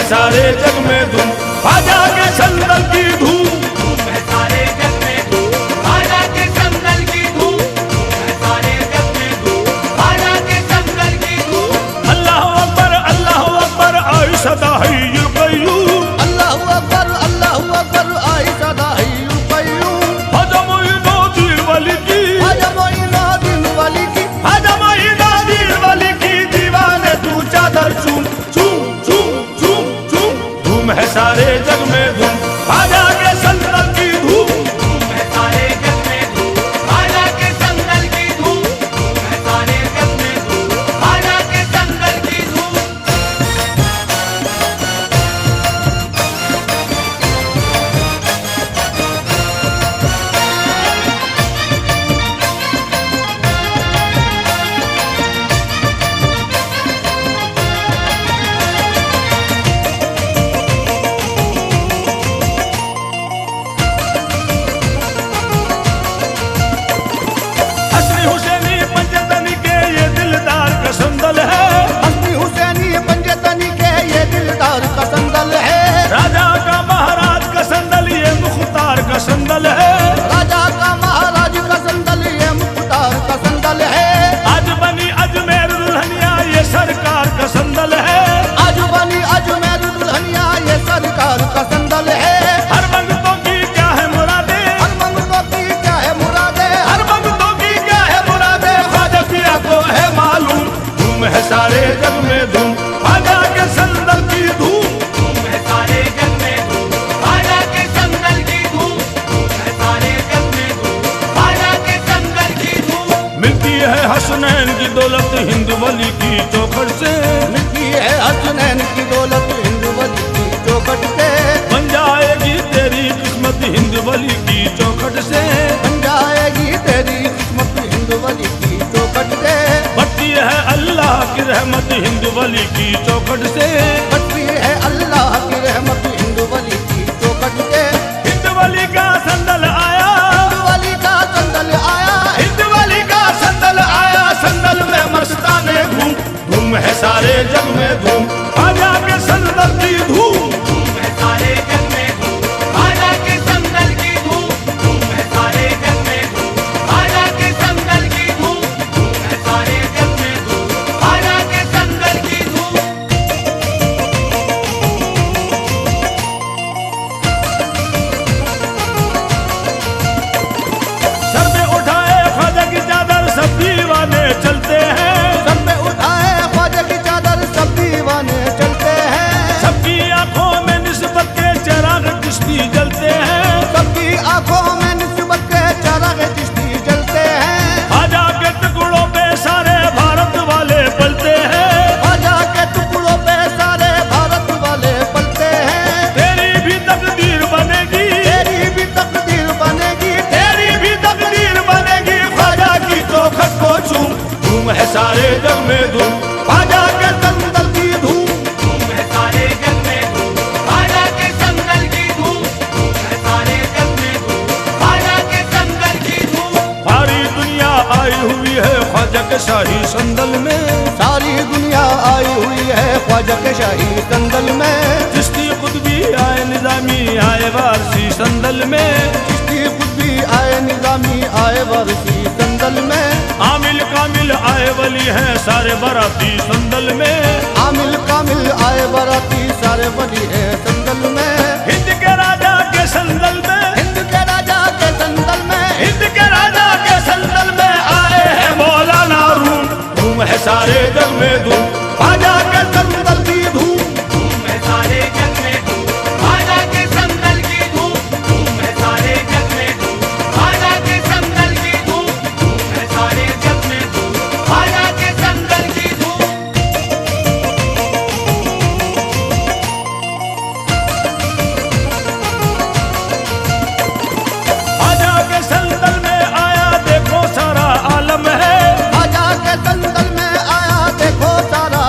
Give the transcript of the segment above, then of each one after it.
सारे जग में धूम, ख्वाजा के संदल की धूम, धूम है सारे जग में धूम, ख्वाजा के संदल की धूम, धूम है सारे जग में धूम, ख्वाजा के संदल की धूम। अल्लाहु अकबर आई सदा हय्युल क़य्यूम, अल्लाहु अकबर आई सदा हय्युल क़य्यूम। ख्वाजा मोइनुद्दीन वली की, ख्वाजा मोइनुद्दीन वली की, ख्वाजा मोइनुद्दीन वली की, दीवाने तू चादर चूम चूम चूम चूम चूम, धूम है सारे जग में धूम, ख्वाजा के संदल की धूम, धूम है सारे जग में धूम, ख्वाजा के संदल की धूम, धूम है सारे जग में धूम, ख्वाजा के संदल की धूम। हसनी हुसैनी पंजतनी के ये दिलदार का संदल है, हसनी हुसैनी पंजतनी के ये दिलदार का संदल है। राजा का महाराज का संदल ये मुख्तार का संदल है, राजा का महाराज का संदल ये मुख्तार का संदल है। आज बनी अजमेर दुल्हनिया ये सरकार का संदल है, आज बनी अजमेर दुल्हनिया ये सरकार का संदल है। हर मंगतों की क्या है मुरादे, हर मंगतों की क्या है मुरादे, हर मंगतों की क्या है मुरादे, ख्वाजा पिया को है मालूम, धूम है सारे जग में धूम, ख्वाजा के संदल की धूम, धूम है सारे जग में धूम, ख्वाजा के संदल की धूम, धूम है सारे जग में धूम, ख्वाजा के संदल की धूम। मिलती है हसनैन की दौलत हिंद वली की चौखट से, मिलती है हसनैन की दौलत हिंद वली की चौखट से। बन जाएगी तेरी किस्मत हिंद वली की चौखट से, बन जाएगी तेरी किस्मत हिंद वली की चौखट से। बढ़ती है अल्लाह की रहमत हिंद वली की चौखट से, बढ़ती है अल्लाह की रहमत हिंद वली की चौखट से। हिंद वली का संदल आया, हिंद वली का संदल आया, हिंद वली का संदल आया, संदल में मस्ताने घूम, धूम है सारे जग में धूम, ख्वाजा के संदल की धूम, धूम है सारे जग में धूम, ख्वाजा के संदल की धूम, धूम है सारे जग में धूम, ख्वाजा के संदल की धूम, धूम है सारे जग में धूम, ख्वाजा के संदल की धूम। सर पे उठाए ख्वाजा की चादर सब दीवाने चलते हैं, सर पे उठाए ख्वाजा की चादर सब दीवाने चलते हैं। सबकी आंखों में निस्बत के चिराग चिश्ती जलते हैं, सबकी आंखों में निस्बत के चिराग चिश्ती जलते हैं। ख्वाजा के टुकड़ों पे सारे भारत वाले पलते हैं, ख्वाजा के टुकड़ों पे सारे भारत वाले पलते हैं। तेरी भी तकदीर बनेगी, तेरी भी तकदीर बनेगी, तेरी भी तकदीर बनेगी, ख्वाजा की चौखट को चूम, धूम है सारे जग में धूम, ख्वाजा के संदल की धूम, धूम है सारे जग में धूम, ख्वाजा के संदल की धूम, धूम है सारे जग में धूम, ख्वाजा के संदल की धूम। सारी दुनिया आई हुई है ख्वाजा के शाही संदल में, सारी दुनिया आई हुई है ख्वाजा के शाही संदल में। चिश्ती कुतुबी आए निजामी आए वारसी संदल में, चिश्ती कुतुबी आए निजामी आए वारसी संदल में। आमिल कामिल आए वली हैं सारे बराती संदल में, आमिल कामिल आए बराती सारे वली है संदल में। हिंद के राजा के संदल में, हिंद के राजा के संदल में, हिंद के राजा के संदल में आए हैं मौलाना रूम, धूम है सारे जग में धूम, ख्वाजा के संदल की धूम, धूम है सारे जग में धूम, ख्वाजा के संदल की धूम, धूम है सारे जग में धूम, ख्वाजा के संदल की धूम, धूम है सारे जग में धूम, ख्वाजा के संदल की धूम। ख्वाजा के संदल में आया देखो सारा आलम है, ख्वाजा के संदल में आया देखो सारा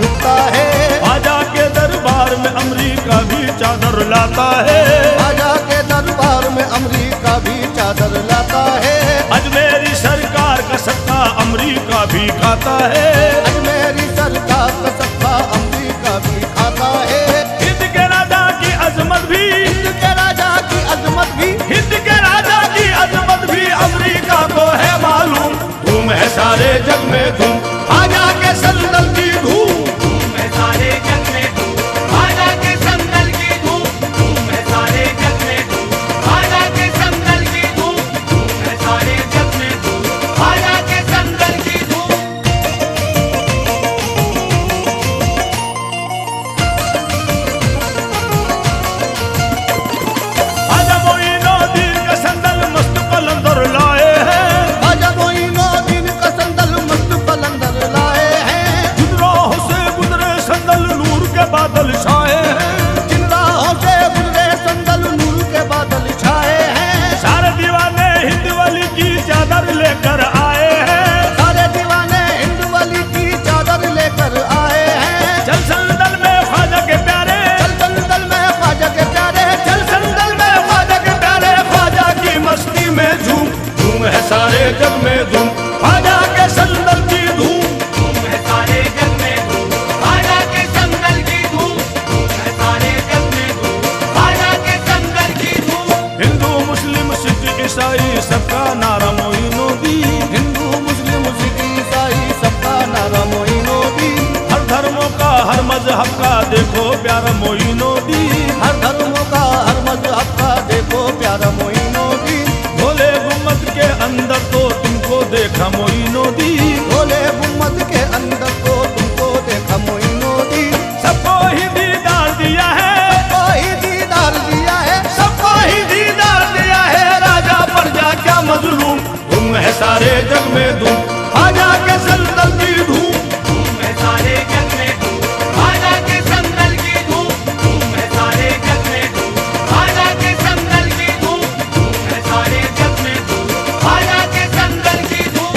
झुकता है। ख्वाजा के दरबार में अमरीका भी चादर लाता है। ख्वाजा के दरबार में अमरीका भी चादर लाता है। अजमेरी सरकार का सत्ता अमरीका भी खाता है। अजमेरी सरकार का सत्ता अमरीका भी खाता है। हिंद के राजा की अजमत भी, हिंद के राजा की अजमत भी, हिंद के राजा की अजमत भी अमरीका को है मालूम। धूम है सारे जग में धूम, ख्वाजा के संदल की धूम। धूम है सारे जग में धूम, ख्वाजा के संदल की धूम। धूम है सारे जग में धूम, ख्वाजा के संदल की धूम। धूम है सारे जग में धूम, ख्वाजा के संदल की धूम। ख्वाजा मोइनुद्दीन का संदल मस्त कलंदर लाए हैं। ख्वाजा मोइनुद्दीन का संदल मस्त कलंदर लाए हैं। जिन राहों से गुजरे संदल नूर के बादल छाए हैं। जिन राहों से गुजरे संदल नूर के बादल छाए हैं। सारे दीवाने हिंद वाली की चादर लेकर आए हैं। सारे दीवाने हिंद वाली की चादर लेकर आए हैं। चल संदल में ख्वाजा के प्यारे, चल संदल में ख्वाजा के प्यारे, चल संदल में ख्वाजा के प्यारे। ख्वाजा की मस्ती में झूम, धूम है सारे जग में धूम, ख्वाजा के संदल की धूम। धूम है सारे जग में धूम, ख्वाजा के संदल की धूम। धूम है सारे जग में धूम, ख्वाजा के संदल की धूम। हिंदू मुस्लिम सिख ईसाई सबका नारा मोइनुद्दीन। हिंदू मुस्लिम सिख ईसाई सबका नारा मोइनुद्दीन। हर धर्मों का हर मजहब का देखो प्यारा मोइनुद्दीन। हर धर्मों का हर मजहब का देखो प्यारा मोइनुद्दीन। भोले गुम्मद के अंदर तो तुमको देखा मोइनुद्दीन। भोले गुम्मद के अंदर तो तुमको देखा मोइनुद्दीन। सबको ही दीदार दिया है, सबको ही दीदार दिया है। सबको ही दीदार दिया है। राजा प्रजा क्या मजलूम, धूम है सारे जग में धूम, ख्वाजा के संदल की धूम। धूम है सारे जग में धूम, ख्वाजा के संदल की धूम। धूम है सारे जग में धूम, ख्वाजा के संदल की धूम। धूम है सारे जग में धूम, ख्वाजा के संदल की धूम।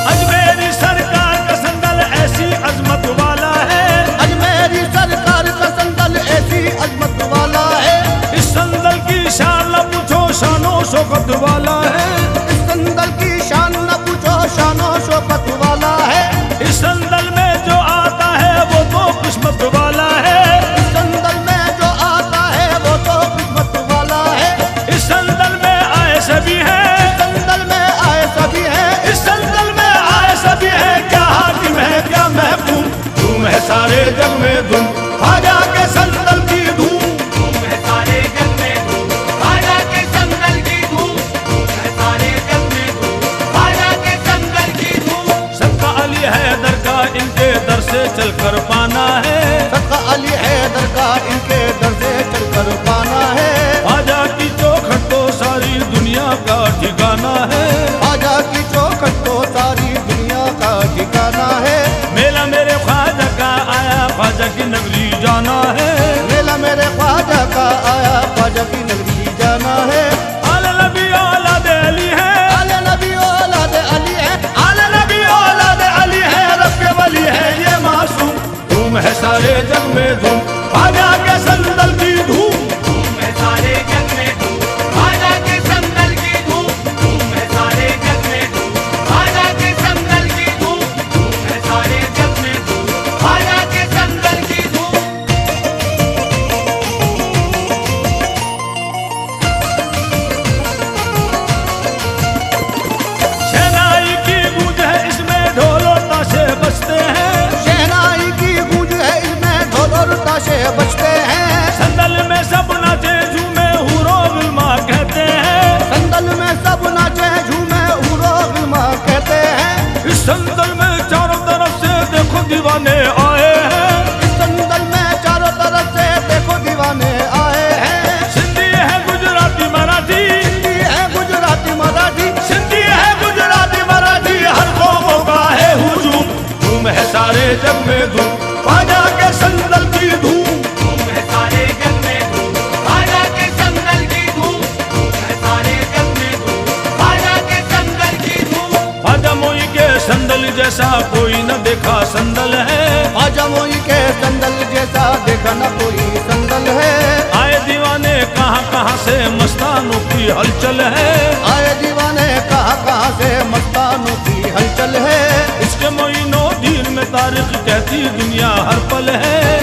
अजमेरी सरकार का संदल ऐसी अजमत वाला है। अजमेरी सरकार का संदल ऐसी अजमत वाला है। इस संदल की शान न पूछो शानो शौकत वाला है। इस संदल की शान न पूछो शानो शौकत वाला है। इस संदल में जो आता है वो तो किस्मत वाला है। इस संदल में जो आता है वो तो किस्मत वाला है। इस संदल में आए सभी हैं, इस संदल में आए सभी हैं। इस संदल में आए सभी हैं। क्या हाकिम है क्या महकूम, धूम है सारे जग में धूम, ख्वाजा के संदल की धूम। धूम है सारे जग में धूम, ख्वाजा के संदल की धूम। धूम है सारे जग में धूम, ख्वाजा के संदल की धूम। सबका अली हैदर का इनके दर से चलकर पाना है। सबका अली हैदर का इनके दर से चलकर पाना है। ख्वाजा की चौखट तो सारी दुनिया का ठिकाना है। ख्वाजा की चौखट तो सारी दुनिया का ठिकाना है। मेला मेरे ख्वाजा का आया, ख्वाजा की नगरी जाना है। मेला मेरे ख्वाजा का आया, ख्वाजा की नगरी जाना है। आले नबी औलाद अली है, आले नबी औलाद अली है। आले नबी औलाद अली है। रब के वली है ये मासूम, धूम है सारे जग में धूम, ख्वाजा के संदल की धूम। धूम है सारे जग में धूम, ख्वाजा के संदल की धूम। धूम है सारे जग में धूम, ख्वाजा के संदल की धूम। धूम है सारे जग में धूम, ख्वाजा के संदल की धूम। शहनाई की गूंज है इसमें ढोल और ताशे बजते हैं। शहनाई की गूंज है इसमें ढोल और ताशे बजते हैं। संदल में सब नाचे झूमे हुरो गुलमा कहते हैं। संदल में सब नाचे झूमे हुरो गुलमा कहते हैं। इस संदल में चारों तरफ से देखो दीवाने आए हैं। इस संदल में चारों तरफ से देखो दीवाने आए हैं। सिंधी है गुजराती मराठी, हिंदी है गुजराती मराठी। सिंधी है गुजराती मराठी। हर कौमों का है हुजूम, धूम है सारे जग में धूम, ख्वाजा के संदल की धूम। धूम है सारे जग में धूम, ख्वाजा के संदल की धूम। धूम है सारे देखा संदल है। ख्वाजा मोई के संदल जैसा देखा न कोई संदल है। आए दीवाने कहाँ कहाँ से मस्तानों की हलचल है। आए दीवाने कहाँ से मस्तानों की हलचल है। इसके मोइनो दीन में तारीख कहती दुनिया हर पल है।